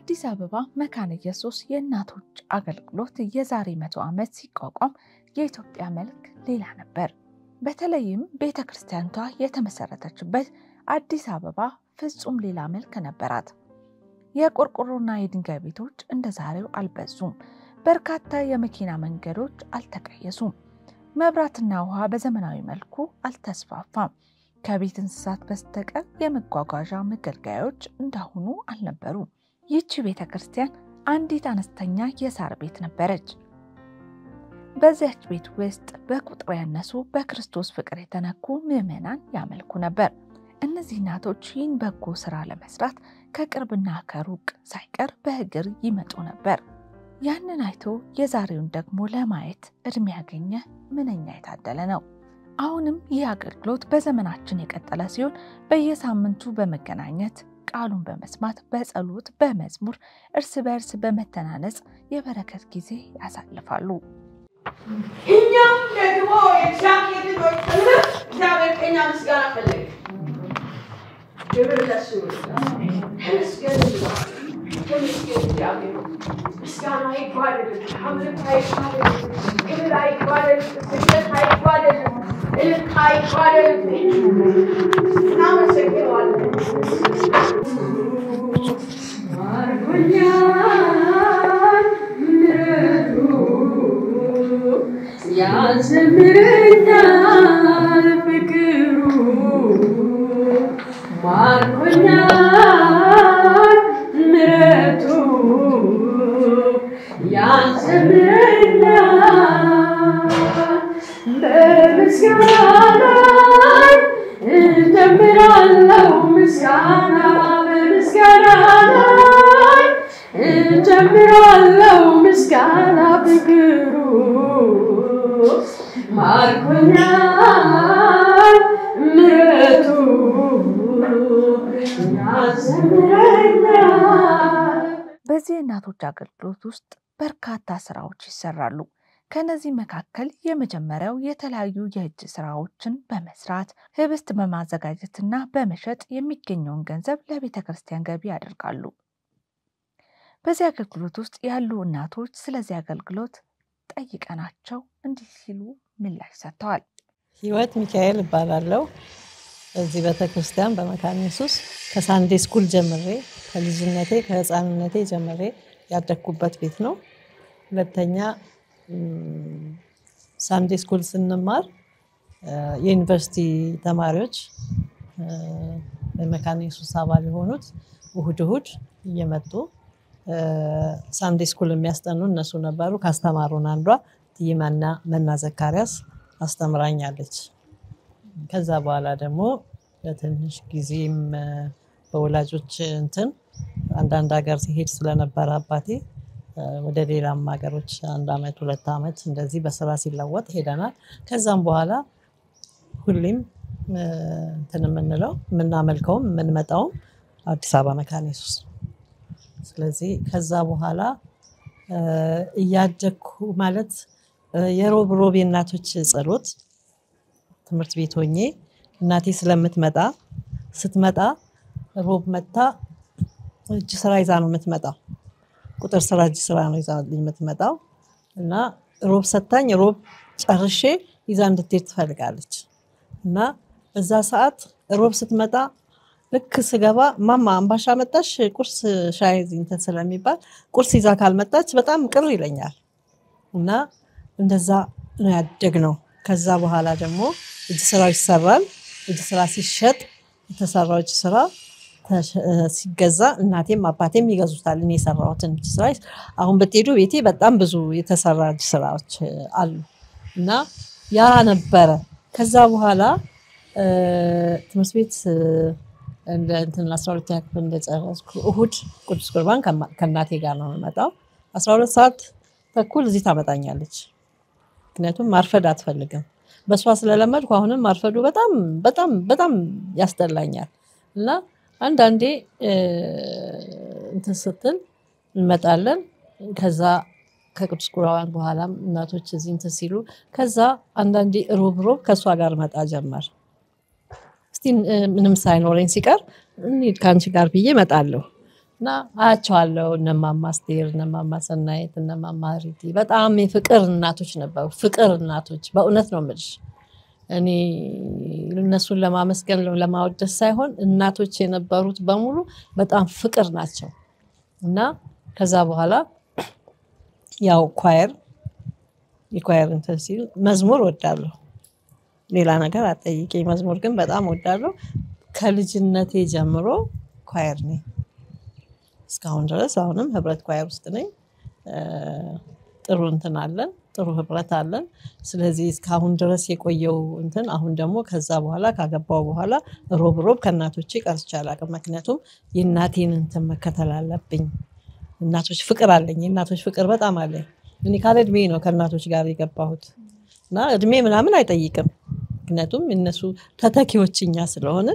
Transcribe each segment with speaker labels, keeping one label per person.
Speaker 1: በአዲስ አበባ መካነ ኢየሱስ የእናቶች አገልግሎት የዛሬ 100 ዓመት ሲቋቋም የኢትዮጵያ መልክ ሌላ ነበር። በተለይም ቤተክርስቲያኗ የተመሰረተችበት አዲስ አበባ ፍጹም ሌላ መልክ ነበራት። የቆርቆሮና የድንጋይ ቤቶች እንደዛሬው አልበዙም። በርካታ የመኪና መንገዶች አልተቀየሱም። መብራትና ውሃ በዘመናዊ መልኩ አልተስፋፋም። ከቤት እንስሳት በስተቀር የመጓጓዣ መገልገያዎች እንዳሁኑ አልነበሩም። ይህች ቤተክርስቲያን አንዲት አነስተኛ የሳር ቤት ነበረች። በዚያች ቤት ውስጥ በቁጥር ያነሱ በክርስቶስ ፍቅር የተነኩ ምዕመናን ያመልኩ ነበር። እነዚህ እናቶች ይህን በጎ ስራ ለመስራት ከቅርብና ከሩቅ ሳይቀር በእግር ይመጡ ነበር። ያንን አይቶ የዛሬውን ደግሞ ለማየት እድሜ ያገኘ ምንኛ የታደለ ነው። አሁንም ይህ አገልግሎት በዘመናችን የቀጠለ ሲሆን በየሳምንቱ በመገናኘት ቃሉን በመስማት በጸሎት በመዝሙር እርስ በርስ በመተናነጽ የበረከት ጊዜ ያሳልፋሉ።
Speaker 2: እኛም ደግሞ የእግዚአብሔር ልጆች እግዚአብሔር ከእኛ ምስጋና ፈለገ። ክብር ለእሱ ይሁን። ምስጋና ይጓደል፣ አምልኮ ይጓደል፣ ክብር ይጓደል፣ ስግደት ይጓደል፣ እልልታ ይጓደል። እናመሰግነዋለን። ማርኮኛል ምሕረቱ ያዘምረኛል ፍቅሩ ማርኮኛል ምሕረቱ ያዘምረኛል በምስጋና እጀምራለሁ ምስጋና በምስጋና እጀምራለሁ ምስጋና ፍቅሩ ማርኮኛል ምሕረቱ ያዘምረኛል።
Speaker 1: በዚህ እናቶች አገልግሎት ውስጥ በርካታ ስራዎች ይሰራሉ። ከነዚህ መካከል የመጀመሪያው የተለያዩ የእጅ ስራዎችን በመስራት ህብስት በማዘጋጀትና በመሸጥ የሚገኘውን ገንዘብ ለቤተክርስቲያን ገቢ ያደርጋሉ። በዚህ አገልግሎት ውስጥ ያሉ እናቶች ስለዚህ አገልግሎት ጠይቀናቸው እንዲህ ሲሉ ምላሽ ሰጥተዋል።
Speaker 3: ህይወት ሚካኤል እባላለሁ። እዚህ ቤተክርስቲያን በመካነ ኢየሱስ ከሳንዴ ስኩል ጀምሬ ከልጅነቴ ከህፃንነቴ ጀምሬ ያደግኩበት ቤት ነው። ሁለተኛ ሳንዴ ስኩል ስንማር የዩኒቨርሲቲ ተማሪዎች በመካነ ኢየሱስ አባል የሆኑት እሁድ እየመጡ ሳንዴ ስኩል የሚያስጠኑ እነሱ ነበሩ። ካስተማሩን አንዷ ትይማና መና ዘካሪያስ አስተምራኛለች። ከዛ በኋላ ደግሞ ለትንሽ ጊዜም በወላጆች አንዳንድ ሀገር ሲሄድ ስለነበረ አባቴ ወደ ሌላም ሀገሮች 1 አመት 2 አመት እንደዚህ በስራ ሲለወጥ ሄደናል። ከዛም በኋላ ሁሌም የምናመልከው የምንመጣው አዲስ አበባ መካነ ኢየሱስ። ስለዚህ ከዛ በኋላ እያደኩ ማለት የሮብ የእናቶች ጸሎት ትምህርት ቤት ሆኜ እናቴ ስትመጣ ሮብ መጣ እጅ ስራ ይዛ ነው የምትመጣው። ቁጥር ስራ እጅ ስራ ነው ይዛ የምትመጣው እና ሮብ ሰጣኝ ሮብ ጨርሼ ይዛ እንድትሄድ ትፈልጋለች እና በዛ ሰዓት ሮብ ስትመጣ ልክ ስገባ ማማ አምባሻ መጣሽ ቁርስ ሻይ እንትን ስለሚባል ቁርስ ይዛ ካልመጣች በጣም ቅር ይለኛል እና እንደዛ ነው ያደግነው። ከዛ በኋላ ደግሞ እጅ ስራው ይሰራል። እጅ ስራ ሲሸጥ የተሰራው እጅ ስራ ሲገዛ እናቴም አባቴም ይገዙታል። እኔ የሰራሁትን እጅ ስራ አሁን በትሄዱ ቤቴ በጣም ብዙ የተሰራ እጅ ስራዎች አሉ እና ያ ነበረ። ከዛ በኋላ ትምህርት ቤት እንትን 12ኛ ክፍል እንደጨረስኩ እሁድ ቅዱስ ቁርባን ከእናቴ ጋር ነው የምመጣው። 12 ሰዓት ተኩል እዚህ ታመጣኛለች። ምክንያቱም ማርፈድ አትፈልግም። በሷ ስለለመድኩ አሁንም ማርፈዱ በጣም ያስጠላኛል እና አንዳንዴ እንትን ስትል እንመጣለን። ከዛ ከቅዱስ ቁርባን በኋላ እናቶች እዚህ እንትን ሲሉ ከዛ አንዳንዴ ሮብ ከሷ ጋር መጣ ጀመር። እስቲ ምንም ሳይኖረኝ ሲቀር እንሂድ ካንቺ ጋር ብዬ እመጣለሁ እና አያቸዋለሁ እነማማ አስቴር እነማማ ሰናይት እነማማ ሪቲ በጣም የፍቅር እናቶች ነበሩ ፍቅር እናቶች በእውነት ነው የምልሽ እኔ እነሱን ለማመስገን ለማወደስ ሳይሆን እናቶች የነበሩት በሙሉ በጣም ፍቅር ናቸው እና ከዛ በኋላ ያው የኳየር እንትን ሲል መዝሙር ወዳለሁ ሌላ ነገር አጠይቄ መዝሙር ግን በጣም ወዳለሁ ከልጅነቴ ጀምሮ ኳየር ነኝ እስካሁን ድረስ አሁንም ህብረት ኳየር ውስጥ ነኝ ጥሩ እንትን አለን ጥሩ ህብረት አለን ስለዚህ እስካሁን ድረስ የቆየው እንትን አሁን ደግሞ ከዛ በኋላ ካገባው በኋላ ሮብ ከእናቶቼ ቀርቻለሁ አላውቅም ምክንያቱም የእናቴን እንትን መከተል አለብኝ እናቶች ፍቅር አለኝ እናቶች ፍቅር በጣም አለኝ እኔ ካለ እድሜ ነው ከእናቶች ጋር የገባሁት እና እድሜ ምናምን አይጠይቅም ምክንያቱም እነሱ ተተኪዎችኛ ስለሆነ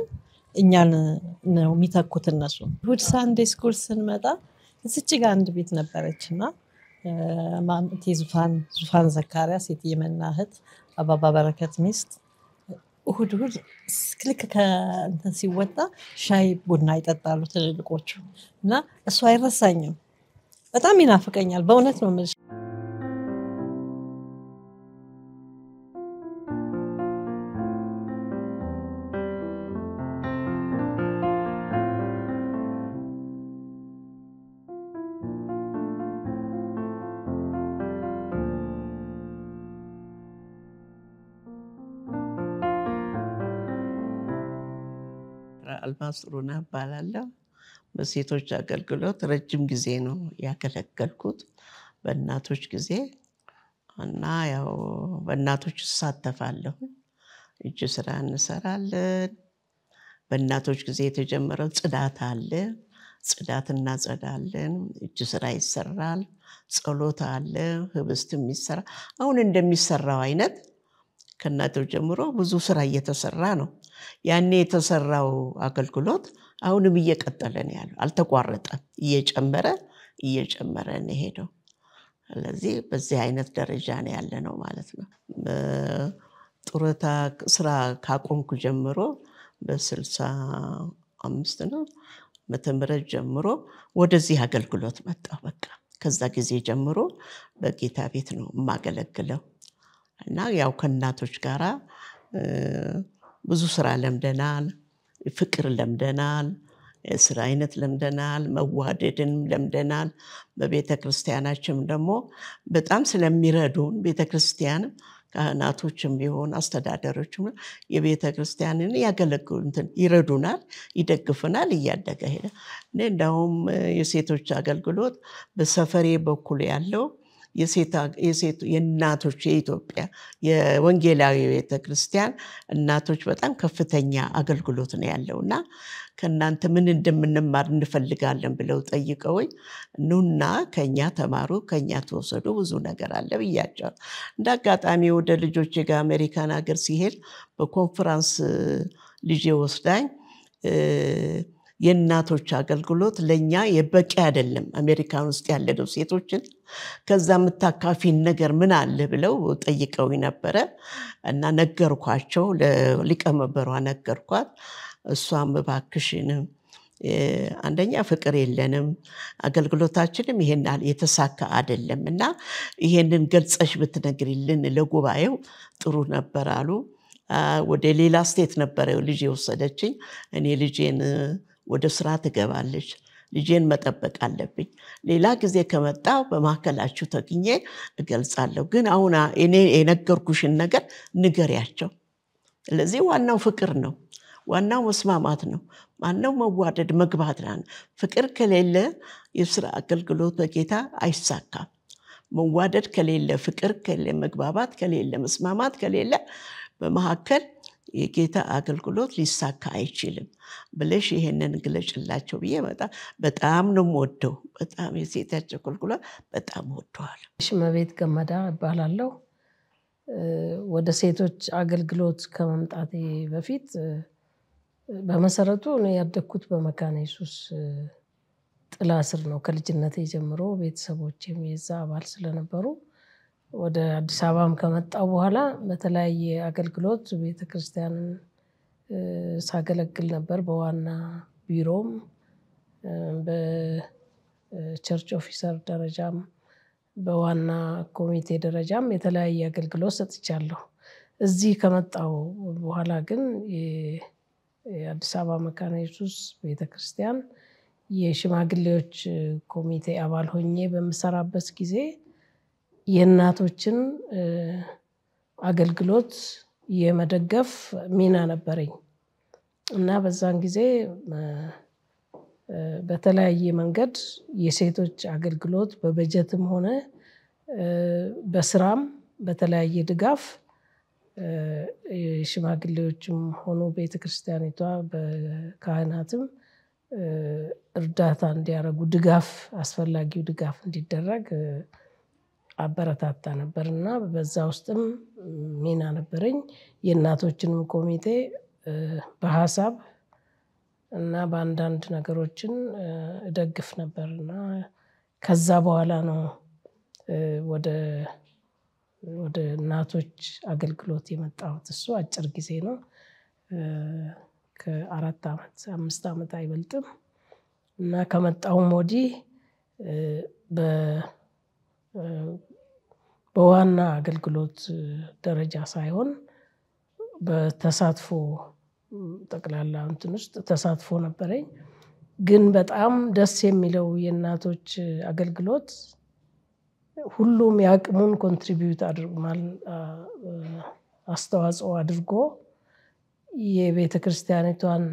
Speaker 3: እኛን ነው የሚተኩት እነሱ እሑድ ሳንዴ ስኩል ስንመጣ እዚች ጋር አንድ ቤት ነበረችና ማምቲ ዙፋን ዘካሪያስ የመናህት አባባ በረከት ሚስት እሑድ ልክ ከእንትን ሲወጣ ሻይ ቡና ይጠጣሉ ትልልቆቹ እና እሱ አይረሳኝም በጣም ይናፍቀኛል በእውነት ነው የምልሽ
Speaker 4: አልማዝ ጥሩነህ እባላለሁ በሴቶች አገልግሎት ረጅም ጊዜ ነው ያገለገልኩት በእናቶች ጊዜ እና ያው በእናቶች ተሳተፋለሁ እጅ ስራ እንሰራለን በእናቶች ጊዜ የተጀመረው ጽዳት አለ ጽዳት እናጸዳለን እጅ ስራ ይሰራል ጸሎት አለ ህብስትም ይሰራ አሁን እንደሚሰራው አይነት ከእናቶች ጀምሮ ብዙ ስራ እየተሰራ ነው ያኔ የተሰራው አገልግሎት አሁንም እየቀጠለ ነው ያለው አልተቋረጠም እየጨመረ ነው ሄደው ስለዚህ በዚህ አይነት ደረጃ ነው ያለነው ማለት ነው ጡረታ ስራ ካቆምኩ ጀምሮ በ65 ነው መተምረት ጀምሮ ወደዚህ አገልግሎት መጣሁ በቃ ከዛ ጊዜ ጀምሮ በጌታ ቤት ነው ማገለግለው እና ያው ከእናቶች ጋራ ብዙ ስራ ለምደናል ፍቅር ለምደናል ስራ አይነት ለምደናል መዋደድን ለምደናል በቤተክርስቲያናችን ደግሞ በጣም ስለሚረዱን ቤተክርስቲያን ካህናቶችም ቢሆን አስተዳደሮችም የቤተክርስቲያንን ያገለግሉን ይረዱናል ይደግፉናል እያደገ ሄደ እንደውም የሴቶች አገልግሎት በሰፈሬ በኩል ያለው የእናቶች የኢትዮጵያ የወንጌላዊ ቤተክርስቲያን እናቶች በጣም ከፍተኛ አገልግሎት ነው ያለውና ከናንተ ምን እንደምንማር እንፈልጋለን ብለው ጠይቀውኝ ኑና ከኛ ተማሩ ከኛ ተወሰዱ ብዙ ነገር አለ ብያቸው እንዳጋጣሚ ወደ ልጆቼ ጋር አሜሪካን ሀገር ሲሄድ በኮንፈረንስ ልጄ ወስዳኝ የእናቶች አገልግሎት ለኛ የበቂ አይደለም አሜሪካን ውስጥ ያለው ሴቶችን ከዛ መታካፊን ነገር ምን አለ ብለው ጠይቀው ነበር እና ነገርኳቸው ለሊቀመንበሯ ነገርኳት እሷም ባክሽን አንደኛ ፍቅር የለንም አገልግሎታችንም ይሄናል የተሳካ አይደለምና ይሄንን ገልጸሽ ብትነግሪልን ለጉባኤው ጥሩ ነበር አሉ ወደ ሌላ ስቴት ነበር ልጄ ወሰደችኝ እኔ ልጄን ወደ ስራ ትገባለች ልጄን መጠበቅ አለብኝ ሌላ ጊዜ ከመጣው በማከላችሁ ተገኘ እገልጻለሁ ግን አሁን እኔ የነገርኩሽን ነገር ንገሪያቸው ስለዚህ ዋናው ፍቅር ነው ዋናው መስማማት ነው ማንነው መዋደድ መግባት ነው ፍቅር ከሌለ የስራ አገልግሎት በጌታ አይሳካም መዋደድ ከሌለ ፍቅር ከሌለ መግባባት ከሌለ መስማማት ከሌለ በመሐከል የጌታ አገልግሎት ሊሳካ አይችልም ብለሽ ይሄንን ግለጭላቸው ብዬ በጣም ነው ወደው በጣም የሴቶች አገልግሎት በጣም ወደዋል
Speaker 5: ሽመቤት ገመዳ እባላለሁ ወደ ሴቶች አገልግሎት ከመምጣቴ በፊት በመሰረቱ ነው ያደኩት በመካነ ኢየሱስ ጥላ ስር ነው ከልጅነቴ ጀምሮ ቤተሰቦቼም የዛ አባል ስለነበሩ ወደ አዲስ አበባም ከመጣው በኋላ በተለያየ አገልግሎት ቤተክርስቲያንን ሳገለግል ነበር በዋና ቢሮም በቸርች ኦፊሰር ደረጃም በዋና ኮሚቴ ደረጃም የተለያየ አገልግሎት ሰጥቻለሁ። እዚህ ከመጣው በኋላ ግን የአዲስ አበባ መካነ ኢየሱስ ቤተክርስቲያን የሽማግሌዎች ኮሚቴ አባል ሆኜ በምሰራበት ጊዜ የእናቶችን አገልግሎት የመደገፍ ሚና ነበረኝ እና በዛን ጊዜ በተለያየ መንገድ የሴቶች አገልግሎት በበጀትም ሆነ በስራም በተለያየ ድጋፍ ሽማግሌዎችም ሆኖ ቤተክርስቲያኒቷ በካህናትም እርዳታ እንዲያደርጉ ድጋፍ አስፈላጊው ድጋፍ እንዲደረግ አበረታታ ነበርና በዛ ውስጥም ሚና ነበረኝ። የእናቶችንም ኮሚቴ በሐሳብ እና በአንዳንድ ነገሮችን እደግፍ ነበርና ከዛ በኋላ ነው ወደ እናቶች አገልግሎት የመጣሁት። እሱ አጭር ጊዜ ነው። ከ4 ዓመት 5 ዓመት አይበልጥም እና ከመጣሁም ወዲህ በዋና አገልግሎት ደረጃ ሳይሆን በተሳትፎ ጠቅላላ እንትን ውስጥ ተሳትፎ ነበረኝ። ግን በጣም ደስ የሚለው የእናቶች አገልግሎት ሁሉም ያቅሙን ኮንትሪቢዩት አስተዋጽኦ አድርጎ የቤተክርስቲያኒቷን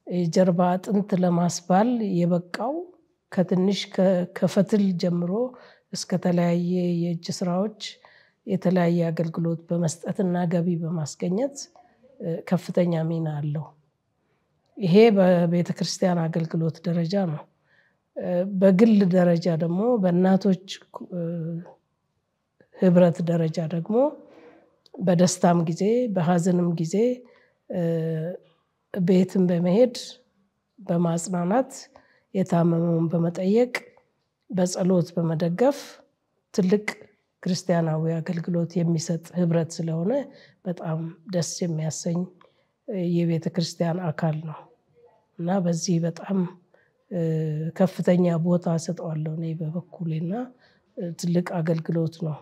Speaker 5: የጀርባ አጥንት ለማስባል የበቃው ከትንሽ ከፈትል ጀምሮ እስከ ተለያየ የእጅ ስራዎች የተለያየ አገልግሎት በመስጠትና ገቢ በማስገኘት ከፍተኛ ሚና አለው። ይሄ በቤተክርስቲያን አገልግሎት ደረጃ ነው። በግል ደረጃ ደግሞ በእናቶች ህብረት ደረጃ ደግሞ በደስታም ጊዜ በሐዘንም ጊዜ ቤትም በመሄድ በማጽናናት የታመመውን በመጠየቅ በጸሎት በመደገፍ ትልቅ ክርስቲያናዊ አገልግሎት የሚሰጥ ህብረት ስለሆነ በጣም ደስ የሚያሰኝ የቤተክርስቲያን አካል ነው እና በዚህ በጣም ከፍተኛ ቦታ ሰጠዋለሁ እኔ በበኩሌና ትልቅ አገልግሎት ነው።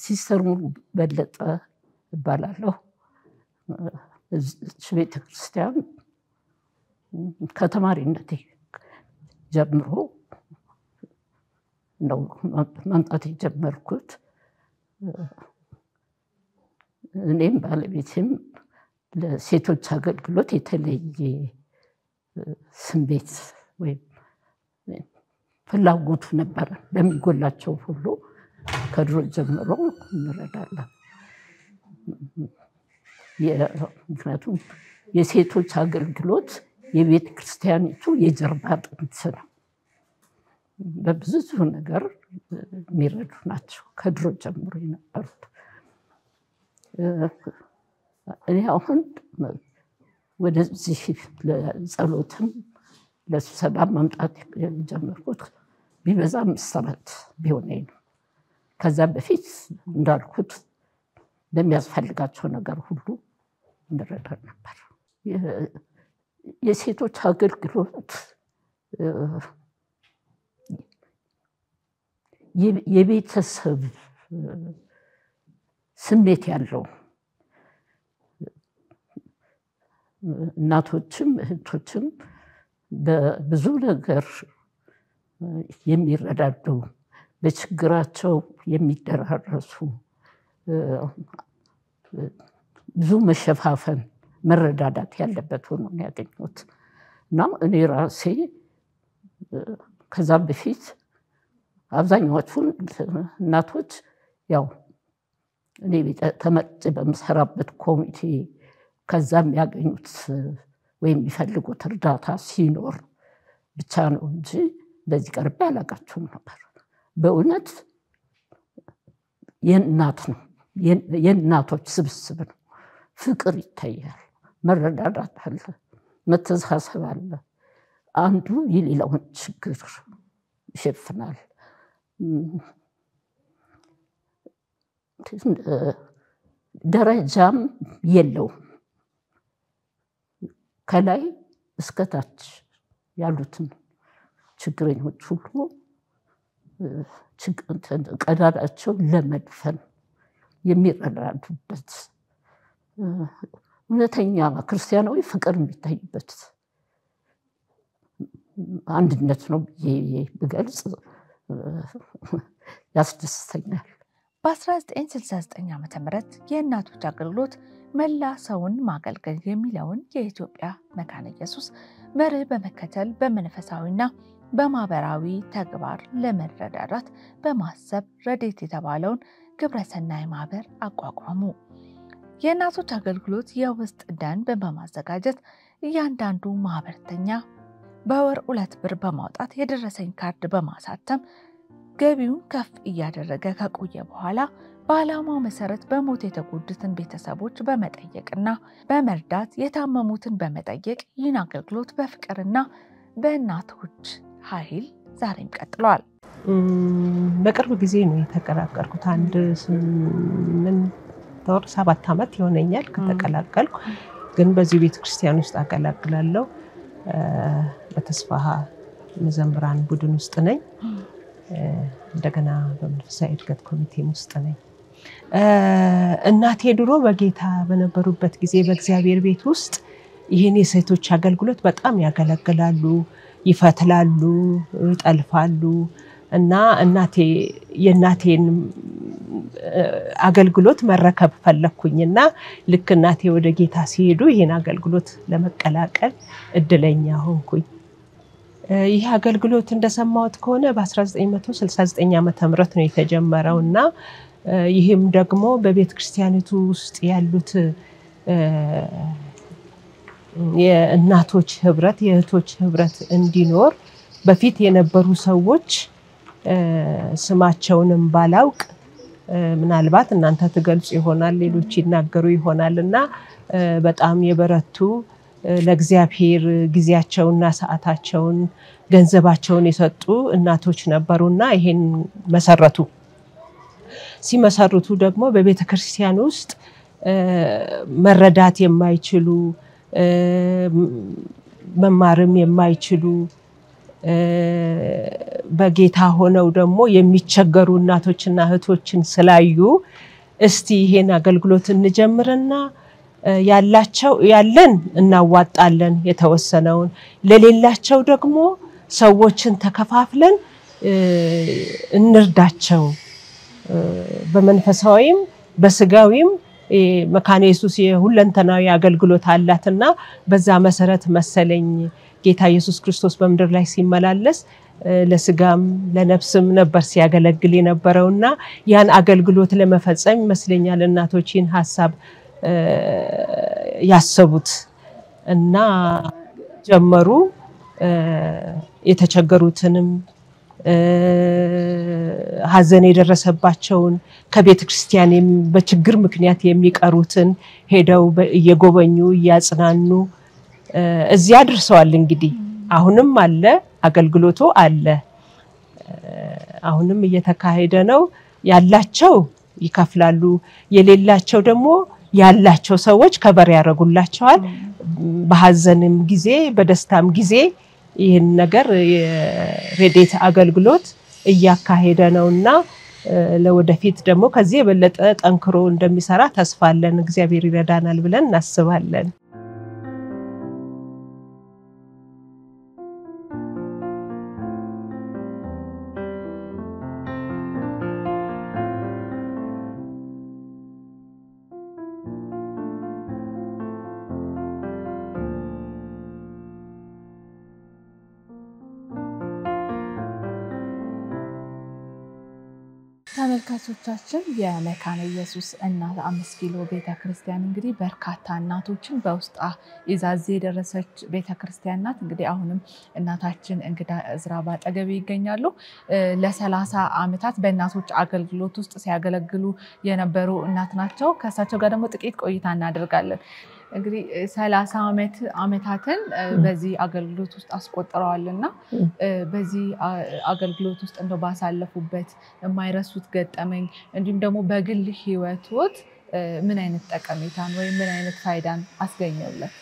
Speaker 6: ሲስተር ሙሉ በለጠ እባላለሁ። ቤተክርስቲያን ከተማሪነቴ ጀምሮ ነው መምጣት የጀመርኩት። እኔም ባለቤቴም ለሴቶች አገልግሎት የተለየ ስሜት ወይም ፍላጎቱ ነበረ። በሚጎላቸው ሁሉ ከድሮ ጀምሮ እንረዳለን። ምክንያቱም የሴቶች አገልግሎት የቤተ ክርስቲያኒቱ የጀርባ አጥንት ነው። በብዙ ነገር የሚረዱ ናቸው ከድሮ ጀምሮ የነበሩት። እኔ አሁን ወደዚህ ለጸሎትም ለስብሰባ መምጣት የጀመርኩት ቢበዛ 5 ዓመት ቢሆነኝ ነው። ከዛ በፊት እንዳልኩት ለሚያስፈልጋቸው ነገር ሁሉ እንረዳ ነበር። የሴቶች አገልግሎት የቤተሰብ ስሜት ያለው እናቶችም እህቶችም በብዙ ነገር የሚረዳዱ በችግራቸው የሚደራረሱ ብዙ መሸፋፈን መረዳዳት ያለበት ሆኖ ያገኙት እና እኔ ራሴ ከዛ በፊት አብዛኛዎቹ እናቶች ያው እኔ ተመርጬ በምሰራበት ኮሚቴ ከዛም ያገኙት ወይም የሚፈልጉት እርዳታ ሲኖር ብቻ ነው እንጂ በዚህ ቀርቤ አላውቃቸውም ነበር። በእውነት የእናት ነው የእናቶች ስብስብ ነው። ፍቅር ይታያል፣ መረዳዳት አለ፣ መተሳሰብ አለ። አንዱ የሌላውን ችግር ይሸፍናል። ደረጃም የለውም። ከላይ እስከታች ያሉትን ችግረኞች ሁሉ ቀዳዳቸው ለመድፈን የሚረዳዱበት እውነተኛ ክርስቲያናዊ ፍቅር የሚታይበት አንድነት ነው ብዬ ብገልጽ ያስደስተኛል።
Speaker 1: በ1969 ዓ.ም የእናቶች አገልግሎት መላ ሰውን ማገልገል የሚለውን የኢትዮጵያ መካነ ኢየሱስ መርህ በመከተል በመንፈሳዊና በማህበራዊ ተግባር ለመረዳዳት በማሰብ ረዴት የተባለውን ግብረሰናይ ማህበር አቋቋሙ። የእናቶች አገልግሎት የውስጥ ደንብ በማዘጋጀት እያንዳንዱ ማህበርተኛ በወር 2 ብር በማውጣት የደረሰኝ ካርድ በማሳተም ገቢውን ከፍ እያደረገ ከቆየ በኋላ በዓላማው መሰረት በሞት የተጎዱትን ቤተሰቦች በመጠየቅና በመርዳት የታመሙትን በመጠየቅ ይህን አገልግሎት በፍቅርና በእናቶች ኃይል ዛሬም ቀጥሏል።
Speaker 7: በቅርብ ጊዜ ነው የተቀላቀልኩት። 7 ዓመት ይሆነኛል ከተቀላቀልኩ። ግን በዚህ ቤተክርስቲያን ውስጥ አገለግላለሁ። በተስፋ መዘምራን ቡድን ውስጥ ነኝ። እንደገና በመንፈሳዊ እድገት ኮሚቴም ውስጥ ነኝ። እናቴ ድሮ በጌታ በነበሩበት ጊዜ በእግዚአብሔር ቤት ውስጥ ይሄን የሴቶች አገልግሎት በጣም ያገለግላሉ፣ ይፈትላሉ፣ ይጠልፋሉ እና የእናቴን አገልግሎት መረከብ ፈለኩኝና ልክ እናቴ ወደ ጌታ ሲሄዱ ይሄን አገልግሎት ለመቀላቀል እድለኛ ሆንኩኝ። ይህ አገልግሎት እንደሰማሁት ከሆነ በ1969 ዓመተ ምህረት ነው የተጀመረውና ይህም ደግሞ በቤተ ክርስቲያኒቱ ውስጥ ያሉት የእናቶች ህብረት የእህቶች ህብረት እንዲኖር በፊት የነበሩ ሰዎች ስማቸውንም ባላውቅ ምናልባት እናንተ ትገልጹ ይሆናል ሌሎች ይናገሩ ይሆናልና በጣም የበረቱ ለእግዚአብሔር ጊዜያቸውና ሰዓታቸውን ገንዘባቸውን የሰጡ እናቶች ነበሩና ይሄን መሰረቱ። ሲመሰርቱ ደግሞ በቤተክርስቲያን ውስጥ መረዳት የማይችሉ መማርም የማይችሉ በጌታ ሆነው ደግሞ የሚቸገሩ እናቶችና እህቶችን ስላዩ እስቲ ይሄን አገልግሎት እንጀምርና ያለን እናዋጣለን የተወሰነውን ለሌላቸው ደግሞ ሰዎችን ተከፋፍለን እንርዳቸው በመንፈሳዊም በስጋዊም መካነ ኢየሱስ የሁለንተናዊ አገልግሎት አላትና በዛ መሰረት መሰለኝ ጌታ ኢየሱስ ክርስቶስ በመድር ላይ ሲመላለስ ለስጋም ለነፍስም ነበር ሲያገለግል የነበረውና ያን አገልግሎት ለመፈጸም ይመስለኛል እናቶችን ሐሳብ ያሰቡት እና ጀመሩ። የተቸገሩትንም ሐዘን የደረሰባቸውን ከቤተ ክርስቲያን በችግር ምክንያት የሚቀሩትን ሄደው እየጎበኙ ያጽናኑ እዚያ ደርሰዋል። እንግዲህ አሁንም አለ አገልግሎቱ አለ። አሁንም እየተካሄደ ነው። ያላቸው ይከፍላሉ፣ የሌላቸው ደግሞ ያላቸው ሰዎች ከበር ያረጉላቸዋል። በሐዘንም ጊዜ በደስታም ጊዜ ይሄን ነገር የሬዲት አገልግሎት እያካሄደ ነውና ለወደፊት ደግሞ ከዚህ የበለጠ ጠንክሮ እንደሚሰራ ተስፋ አለን። እግዚአብሔር ይረዳናል ብለን እናስባለን።
Speaker 1: ተመልካቾቻችን የመካነ ኢየሱስ እናት 5 ኪሎ ቤተክርስቲያን እንግዲህ በርካታ እናቶችን በውስጧ ይዛ እዚህ የደረሰች ቤተክርስቲያን ናት። እንግዲህ አሁንም እናታችን እንግዳ እዝራ ባጠገቤ ይገኛሉ። ለ30 ዓመታት በእናቶች አገልግሎት ውስጥ ሲያገለግሉ የነበሩ እናት ናቸው። ከእሳቸው ጋር ደግሞ ጥቂት ቆይታ እናደርጋለን። እንግዲህ 30 ዓመታትን በዚህ አገልግሎት ውስጥ አስቆጥረዋልና በዚህ አገልግሎት ውስጥ እንደው ባሳለፉበት የማይረሱት ገጠመኝ እንዲሁም ደግሞ በግል ህይወቶት ምን አይነት ጠቀሜታን ወይ ምን አይነት ፋይዳን አስገኘውለት?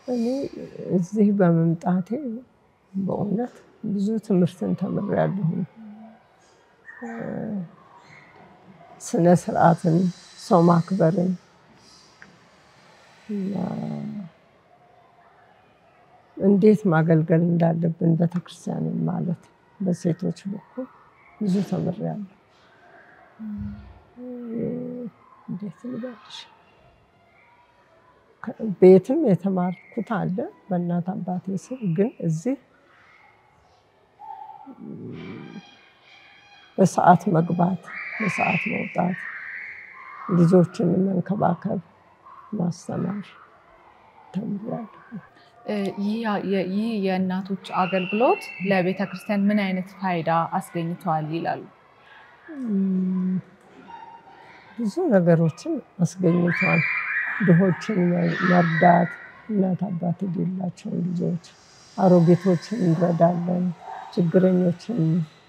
Speaker 5: እኔ እዚህ በመምጣቴ በእውነት ብዙ ትምህርትን ተምሬያለሁ። ስነ ስርዓትን፣ ሰው ማክበርን እንዴት ማገልገል እንዳለብን ቤተክርስቲያን ማለት በሴቶች በኩል ብዙ ተምሬያለሁ። እንዴት ልበልሽ ቤትም የተማርኩት አለ በእናት አባቴ ስር፣ ግን እዚህ በሰዓት መግባት፣ በሰዓት መውጣት፣ ልጆችን መንከባከብ፣ ማስተማር ተምሬያለሁ።
Speaker 1: ይህ የእናቶች አገልግሎት ለቤተክርስቲያን ምን አይነት ፋይዳ አስገኝቷል ይላሉ?
Speaker 5: ብዙ ነገሮችን አስገኝቷል። ድሆችን መርዳት፣ እናት አባት የሌላቸውን ልጆች፣ አሮጊቶችን እንረዳለን፣ ችግረኞችን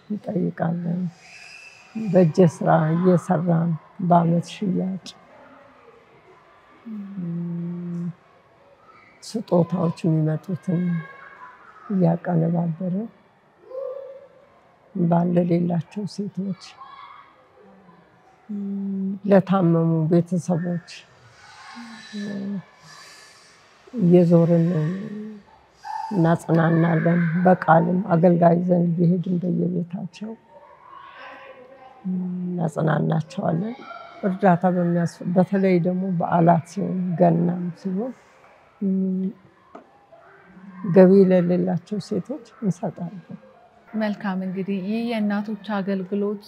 Speaker 5: እንጠይቃለን። በእጅ ስራ እየሰራን በአመት ሽያጭ ስጦታዎች የሚመጡትን እያቀነባበረ ባለሌላቸው ሴቶች፣ ለታመሙ ቤተሰቦች እየዞርን እናጽናናለን። በቃልም አገልጋይ ዘንድ እየሄድን በየቤታቸው እናጽናናቸዋለን። እርዳታ በተለይ ደግሞ በዓላት ሲሆን፣ ገናም ሲሆን ገቢ ለሌላቸው ሴቶች እንሰጣለን።
Speaker 1: መልካም። እንግዲህ ይህ የእናቶች አገልግሎት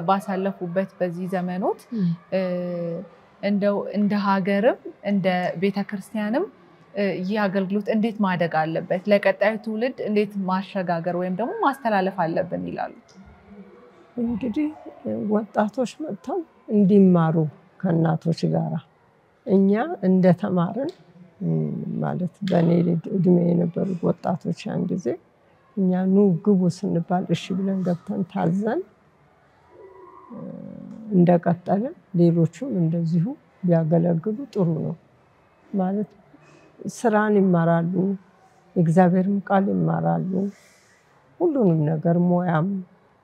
Speaker 1: ባሳለፉበት በዚህ ዘመኖት እንደው እንደ ሀገርም እንደ ቤተክርስቲያንም ይህ አገልግሎት እንዴት ማደግ አለበት፣ ለቀጣዩ ትውልድ እንዴት ማሸጋገር ወይም ደግሞ ማስተላለፍ አለብን ይላሉ?
Speaker 5: እንግዲህ ወጣቶች መጥተው እንዲማሩ ከእናቶች ጋር እኛ እንደተማርን ማለት በእኔ እድሜ የነበሩ ወጣቶች ያን ጊዜ እኛ ኑ ግቡ ስንባል እሺ ብለን ገብተን ታዘን እንደቀጠልን ሌሎቹም እንደዚሁ ቢያገለግሉ ጥሩ ነው። ማለት ስራን ይማራሉ፣ የእግዚአብሔርም ቃል ይማራሉ። ሁሉንም ነገር ሙያም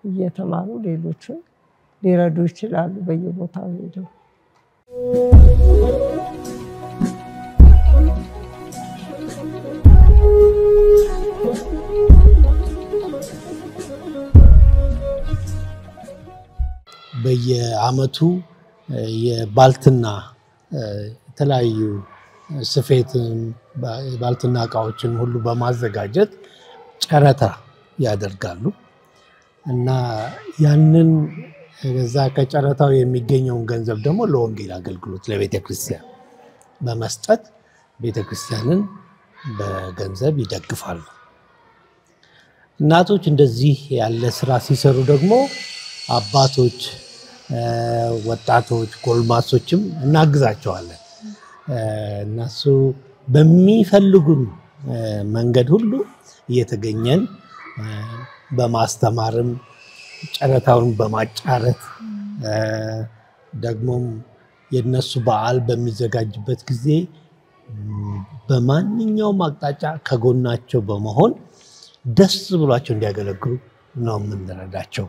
Speaker 5: እየተማሩ ሌሎችን ሊረዱ ይችላሉ በየቦታው ሄደው።
Speaker 8: በየአመቱ የባልትና የተለያዩ ስፌትን ባልትና እቃዎችን ሁሉ በማዘጋጀት ጨረታ ያደርጋሉ እና ያንን በዛ ከጨረታው የሚገኘውን ገንዘብ ደግሞ ለወንጌል አገልግሎት ለቤተክርስቲያን በመስጠት ቤተክርስቲያንን በገንዘብ ይደግፋሉ። እናቶች እንደዚህ ያለ ስራ ሲሰሩ ደግሞ አባቶች፣ ወጣቶች፣ ጎልማሶችም እናግዛቸዋለን። እነሱ በሚፈልጉን መንገድ ሁሉ እየተገኘን በማስተማርም ጨረታውን በማጫረት ደግሞም የነሱ በዓል በሚዘጋጅበት ጊዜ በማንኛውም አቅጣጫ ከጎናቸው በመሆን ደስ ብሏቸው እንዲያገለግሉ ነው የምንረዳቸው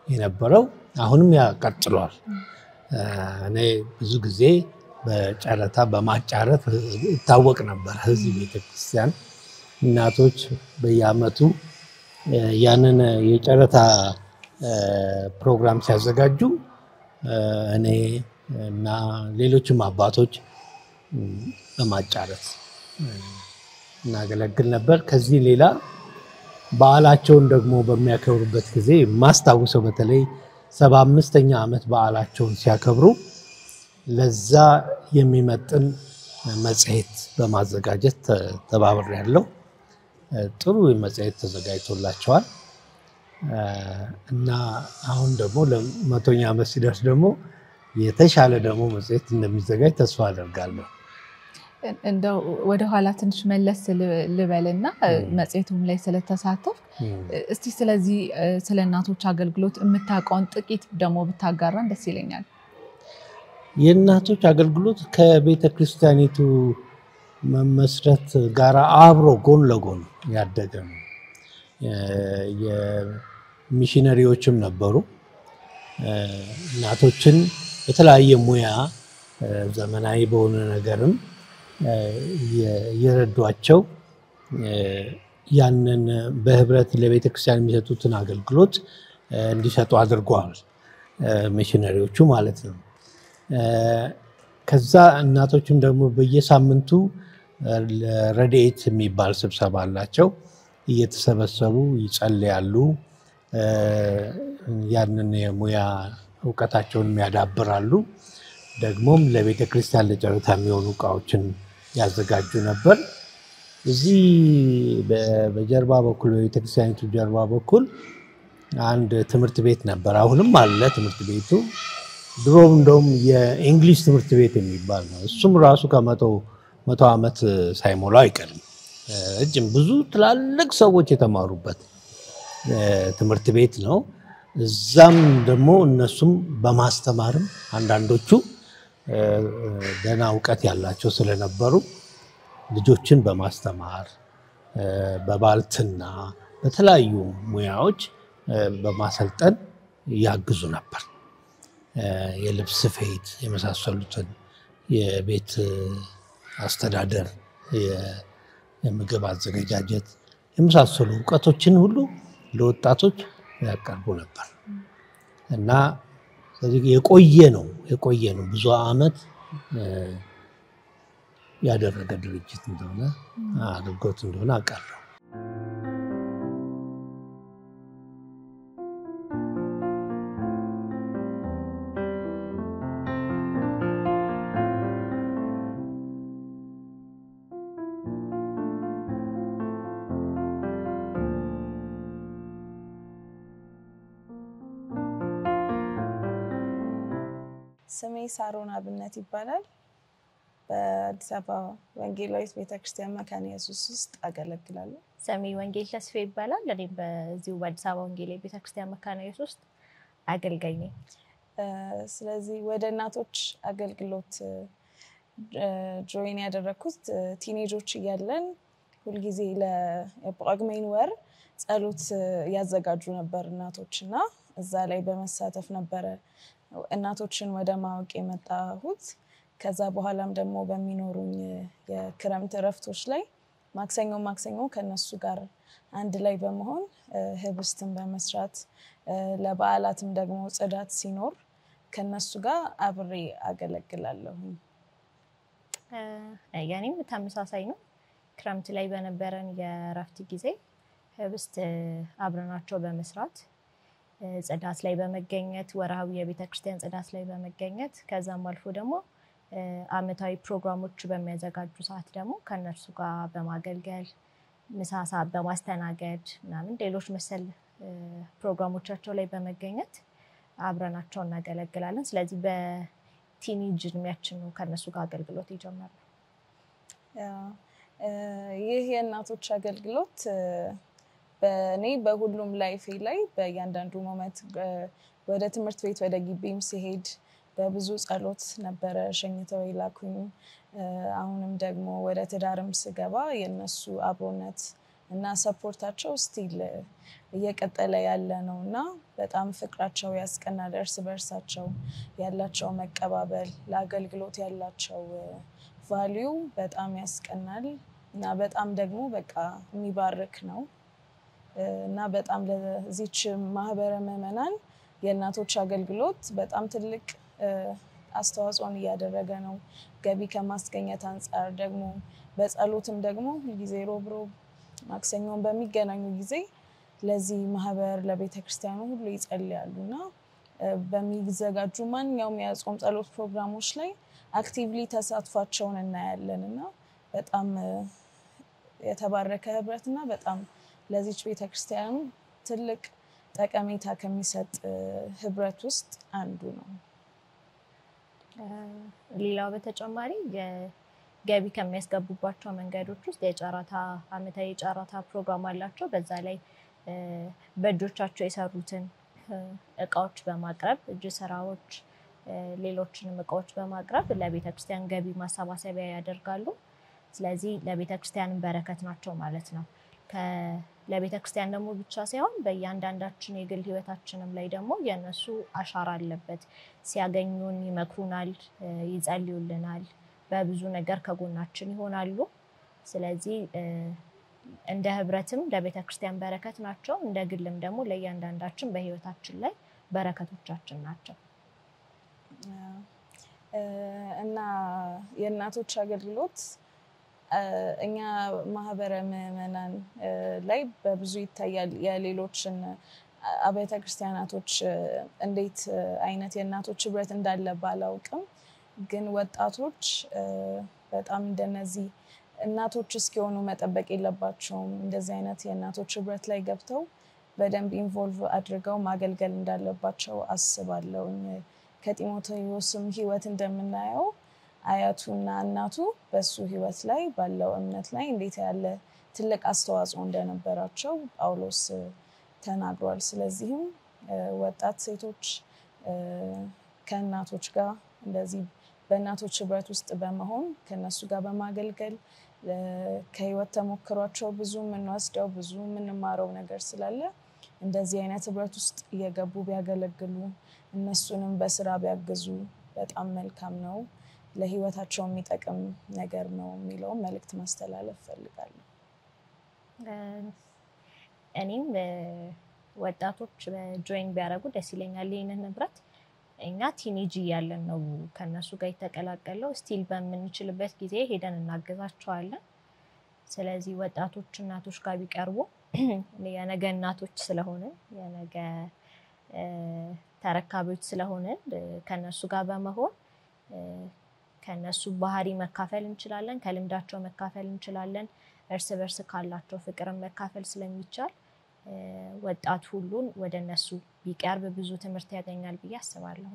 Speaker 8: የነበረው። አሁንም ያቀጥሏል። እኔ ብዙ ጊዜ በጨረታ በማጫረት ይታወቅ ነበር። እዚህ ቤተክርስቲያን እናቶች በየአመቱ ያንን የጨረታ ፕሮግራም ሲያዘጋጁ እኔ እና ሌሎችም አባቶች በማጫረት እናገለግል ነበር። ከዚህ ሌላ በዓላቸውን ደግሞ በሚያከብሩበት ጊዜ ማስታወሰው በተለይ 75ኛ ዓመት በዓላቸውን ሲያከብሩ ለዛ የሚመጥን መጽሔት በማዘጋጀት ተባብሬያለሁ። ጥሩ መጽሔት ተዘጋጅቶላቸዋል እና አሁን ደግሞ ለ100ኛ ዓመት ሲደርስ ደግሞ የተሻለ ደግሞ መጽሔት እንደሚዘጋጅ ተስፋ አደርጋለሁ።
Speaker 1: እንደው ወደ ኋላ ትንሽ መለስ ልበልና መጽሔቱም ላይ ስለተሳተፍ እስቲ ስለዚህ ስለ እናቶች አገልግሎት የምታውቀውን ጥቂት ደግሞ ብታጋራን ደስ ይለኛል።
Speaker 8: የእናቶች አገልግሎት ከቤተ ክርስቲያኒቱ መመስረት ጋር አብሮ ጎን ለጎን ያደገ ነው። የሚሽነሪዎችም ነበሩ። እናቶችን በተለያየ ሙያ ዘመናዊ በሆነ ነገርም የረዷቸው ያንን በህብረት ለቤተ ክርስቲያን የሚሰጡትን አገልግሎት እንዲሰጡ አድርገዋል። ሚሽነሪዎቹ ማለት ነው። ከዛ እናቶችም ደግሞ በየሳምንቱ ረድኤት የሚባል ስብሰባ አላቸው። እየተሰበሰቡ ይጸልያሉ። ያንን የሙያ እውቀታቸውን ያዳብራሉ። ደግሞም ለቤተ ክርስቲያን ለጨረታ የሚሆኑ ዕቃዎችን ያዘጋጁ ነበር። እዚህ በጀርባ በኩል በቤተ ክርስቲያኒቱ ጀርባ በኩል አንድ ትምህርት ቤት ነበር። አሁንም አለ ትምህርት ቤቱ። ድሮም እንደውም የእንግሊዝ ትምህርት ቤት የሚባል ነው። እሱም ራሱ ከ100 ዓመት ሳይሞላው አይቀርም። እጅም ብዙ ትላልቅ ሰዎች የተማሩበት ትምህርት ቤት ነው። እዛም ደግሞ እነሱም በማስተማርም አንዳንዶቹ ገና እውቀት ያላቸው ስለነበሩ ልጆችን በማስተማር በባልትና በተለያዩ ሙያዎች በማሰልጠን ያግዙ ነበር። የልብስ ስፌት የመሳሰሉትን የቤት አስተዳደር የምግብ አዘገጃጀት የመሳሰሉ ዕውቀቶችን ሁሉ ለወጣቶች ያቀርቡ ነበር እና ስለዚህ የቆየ ነው ብዙ ዓመት ያደረገ ድርጅት እንደሆነ አድርጎት እንደሆነ አውቃለሁ።
Speaker 9: ስሜ ሳሮን አብነት ይባላል። በአዲስ አበባ ወንጌላዊት ቤተክርስቲያን መካነ ኢየሱስ ውስጥ አገለግላለሁ።
Speaker 10: ስሜ ወንጌል ተስፋ ይባላል። እኔም በዚሁ በአዲስ አበባ ወንጌላዊት ቤተክርስቲያን መካነ ኢየሱስ ውስጥ አገልጋይ ነኝ።
Speaker 9: ስለዚህ ወደ እናቶች አገልግሎት ጆይን ያደረኩት ቲኔጆች እያለን ሁልጊዜ ለጳጉሜን ወር ጸሎት ያዘጋጁ ነበር እናቶችና እዛ ላይ በመሳተፍ ነበረ እናቶችን ወደ ማወቅ የመጣሁት። ከዛ በኋላም ደግሞ በሚኖሩኝ የክረምት እረፍቶች ላይ ማክሰኞ ከነሱ ጋር አንድ ላይ በመሆን ህብስትን በመስራት ለበዓላትም ደግሞ ጽዳት ሲኖር ከነሱ ጋር አብሬ አገለግላለሁ።
Speaker 10: ያኔም ተመሳሳይ ነው። ክረምት ላይ በነበረን የእረፍት ጊዜ ህብስት አብረናቸው በመስራት ጽዳት ላይ በመገኘት ወርሃዊ የቤተክርስቲያን ጽዳት ላይ በመገኘት ከዛም አልፎ ደግሞ አመታዊ ፕሮግራሞች በሚያዘጋጁ ሰዓት ደግሞ ከነርሱ ጋር በማገልገል ምሳ ሰዓት በማስተናገድ ምናምን ሌሎች መሰል ፕሮግራሞቻቸው ላይ በመገኘት አብረናቸው እናገለግላለን። ስለዚህ በቲኔጅ እድሜያችን ነው ከነሱ ጋር አገልግሎት የጀመርነው።
Speaker 9: ይህ የእናቶች አገልግሎት በእኔ በሁሉም ላይፌ ላይ በእያንዳንዱ ሞመንት ወደ ትምህርት ቤት ወደ ግቢም ሲሄድ በብዙ ጸሎት ነበረ ሸኝተው ይላኩኝ። አሁንም ደግሞ ወደ ትዳርም ስገባ የነሱ አብሮነት እና ሰፖርታቸው ስቲል እየቀጠለ ያለ ነውና በጣም ፍቅራቸው ያስቀናል። እርስ በርሳቸው ያላቸው መቀባበል ለአገልግሎት ያላቸው ቫልዩ በጣም ያስቀናል እና በጣም ደግሞ በቃ የሚባርክ ነው እና በጣም ለዚች ማህበረ ምዕመናን የእናቶች አገልግሎት በጣም ትልቅ አስተዋጽኦን እያደረገ ነው። ገቢ ከማስገኘት አንፃር ደግሞ በጸሎትም ደግሞ ሁልጊዜ ሮብ ማክሰኞን በሚገናኙ ጊዜ ለዚህ ማህበር ለቤተክርስቲያኑ ሁሉ ይጸልያሉና በሚዘጋጁ ማንኛውም የጾም ጸሎት ፕሮግራሞች ላይ አክቲቭሊ ተሳትፏቸውን እናያለንና በጣም የተባረከ ህብረትና በጣም ለዚች ቤተክርስቲያን ትልቅ ጠቀሜታ ከሚሰጥ ህብረት ውስጥ አንዱ ነው።
Speaker 10: ሌላው በተጨማሪ ገቢ ከሚያስገቡባቸው መንገዶች ውስጥ የጨረታ አመታዊ የጨረታ ፕሮግራም አላቸው። በዛ ላይ በእጆቻቸው የሰሩትን እቃዎች በማቅረብ እጅ ስራዎች ሌሎችንም እቃዎች በማቅረብ ለቤተክርስቲያን ገቢ ማሰባሰቢያ ያደርጋሉ። ስለዚህ ለቤተክርስቲያን በረከት ናቸው ማለት ነው። ለቤተክርስቲያን ደግሞ ብቻ ሳይሆን በእያንዳንዳችን የግል ህይወታችንም ላይ ደግሞ የነሱ አሻራ አለበት። ሲያገኙን ይመክሩናል፣ ይጸልዩልናል፣ በብዙ ነገር ከጎናችን ይሆናሉ። ስለዚህ እንደ ህብረትም ለቤተክርስቲያን በረከት ናቸው፣ እንደ ግልም ደግሞ ለእያንዳንዳችን በህይወታችን ላይ በረከቶቻችን ናቸው።
Speaker 9: እና የእናቶች አገልግሎት እኛ ማህበረ ምዕመናን ላይ በብዙ ይታያል። የሌሎችን አብያተ ክርስቲያናቶች እንዴት አይነት የእናቶች ህብረት እንዳለ ባላውቅም ግን ወጣቶች በጣም እንደነዚህ እናቶች እስኪሆኑ መጠበቅ የለባቸውም። እንደዚህ አይነት የእናቶች ህብረት ላይ ገብተው በደንብ ኢንቮልቭ አድርገው ማገልገል እንዳለባቸው አስባለሁ። ከጢሞቴዎስም ህይወት እንደምናየው አያቱና እናቱ በሱ ህይወት ላይ ባለው እምነት ላይ እንዴት ያለ ትልቅ አስተዋጽኦ እንደነበራቸው ጳውሎስ ተናግሯል። ስለዚህም ወጣት ሴቶች ከእናቶች ጋር እንደዚህ በእናቶች ህብረት ውስጥ በመሆን ከነሱ ጋር በማገልገል ከህይወት ተሞክሯቸው ብዙ የምንወስደው ብዙ የምንማረው ነገር ስላለ እንደዚህ አይነት ህብረት ውስጥ እየገቡ ቢያገለግሉ እነሱንም በስራ ቢያግዙ በጣም መልካም ነው፣ ለህይወታቸው የሚጠቅም ነገር ነው የሚለው መልእክት ማስተላለፍ ፈልጋለሁ።
Speaker 10: እኔም ወጣቶች ጆይን ቢያደርጉ ደስ ይለኛል። ይሄንን ህብረት እኛ ቲኔጅ ያለን ነው ከነሱ ጋር የተቀላቀለው ስቲል በምንችልበት ጊዜ ሄደን እናገዛቸዋለን። ስለዚህ ወጣቶች እናቶች ጋር ቢቀርቡ የነገ እናቶች ስለሆነ የነገ ተረካቢዎች ስለሆነ ከነሱ ጋር በመሆን ከነሱ ባህሪ መካፈል እንችላለን፣ ከልምዳቸው መካፈል እንችላለን፣ እርስ በርስ ካላቸው ፍቅር መካፈል ስለሚቻል ወጣት ሁሉን ወደነሱ ቢቀርብ ብዙ ትምህርት ያገኛል ብዬ አስባለሁ።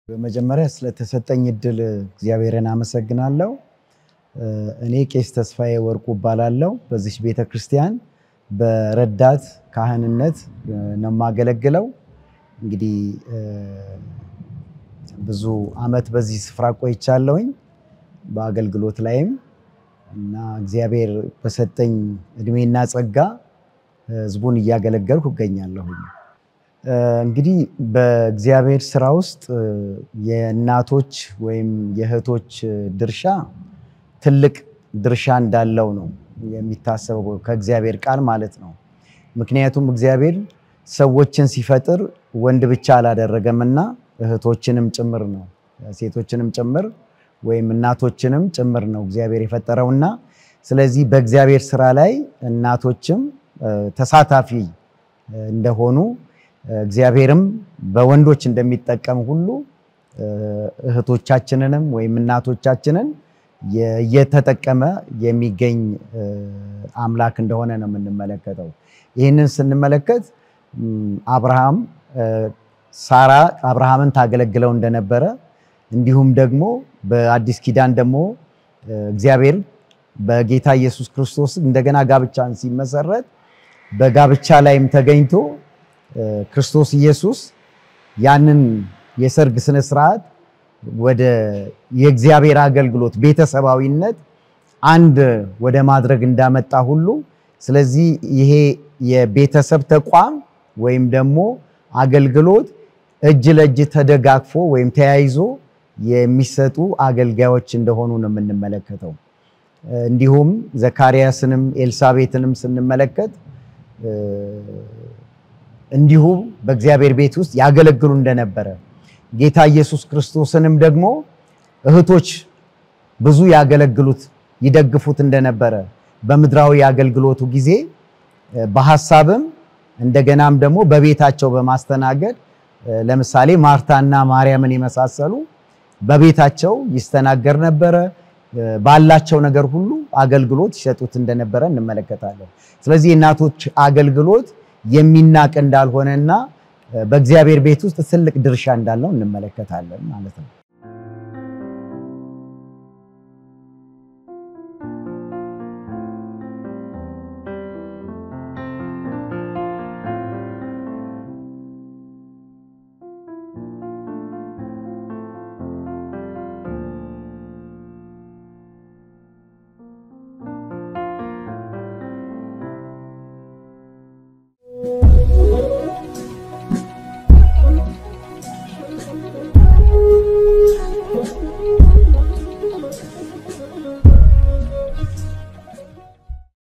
Speaker 11: በመጀመሪያ ስለተሰጠኝ እድል እግዚአብሔርን አመሰግናለሁ። እኔ ቄስ ተስፋዬ ወርቁ እባላለሁ። በዚህ ቤተክርስቲያን በረዳት ካህንነት ነው የማገለግለው። እንግዲህ ብዙ አመት በዚህ ስፍራ ቆይቻለሁኝ በአገልግሎት ላይም እና እግዚአብሔር በሰጠኝ እድሜና ጸጋ ህዝቡን እያገለገልኩ እገኛለሁ። እንግዲህ በእግዚአብሔር ስራ ውስጥ የእናቶች ወይም የእህቶች ድርሻ ትልቅ ድርሻ እንዳለው ነው የሚታሰበው ከእግዚአብሔር ቃል ማለት ነው። ምክንያቱም እግዚአብሔር ሰዎችን ሲፈጥር ወንድ ብቻ አላደረገምና እህቶችንም ጭምር ነው፣ ሴቶችንም ጭምር ወይም እናቶችንም ጭምር ነው እግዚአብሔር የፈጠረውና ስለዚህ በእግዚአብሔር ስራ ላይ እናቶችም ተሳታፊ እንደሆኑ እግዚአብሔርም በወንዶች እንደሚጠቀም ሁሉ እህቶቻችንንም ወይም እናቶቻችንን እየተጠቀመ የሚገኝ አምላክ እንደሆነ ነው የምንመለከተው። ይህንን ስንመለከት አብርሃም ሳራ አብርሃምን ታገለግለው እንደነበረ እንዲሁም ደግሞ በአዲስ ኪዳን ደግሞ እግዚአብሔር በጌታ ኢየሱስ ክርስቶስ እንደገና ጋብቻን ሲመሰረት በጋብቻ ላይም ተገኝቶ ክርስቶስ ኢየሱስ ያንን የሰርግ ስነ ስርዓት ወደ የእግዚአብሔር አገልግሎት ቤተሰባዊነት አንድ ወደ ማድረግ እንዳመጣ ሁሉ ስለዚህ ይሄ የቤተሰብ ተቋም ወይም ደግሞ አገልግሎት እጅ ለእጅ ተደጋግፎ ወይም ተያይዞ የሚሰጡ አገልጋዮች እንደሆኑ ነው የምንመለከተው። እንዲሁም ዘካርያስንም ኤልሳቤጥንም ስንመለከት እንዲሁ በእግዚአብሔር ቤት ውስጥ ያገለግሉ እንደነበረ ጌታ ኢየሱስ ክርስቶስንም ደግሞ እህቶች ብዙ ያገለግሉት ይደግፉት እንደነበረ በምድራዊ አገልግሎቱ ጊዜ በሐሳብም እንደገናም ደግሞ በቤታቸው በማስተናገድ ለምሳሌ ማርታና ማርያምን የመሳሰሉ በቤታቸው ይስተናገር ነበረ ባላቸው ነገር ሁሉ አገልግሎት ይሰጡት እንደነበረ እንመለከታለን ስለዚህ እናቶች አገልግሎት የሚናቅ እንዳልሆነና በእግዚአብሔር ቤት ውስጥ ትልቅ ድርሻ እንዳለው እንመለከታለን ማለት ነው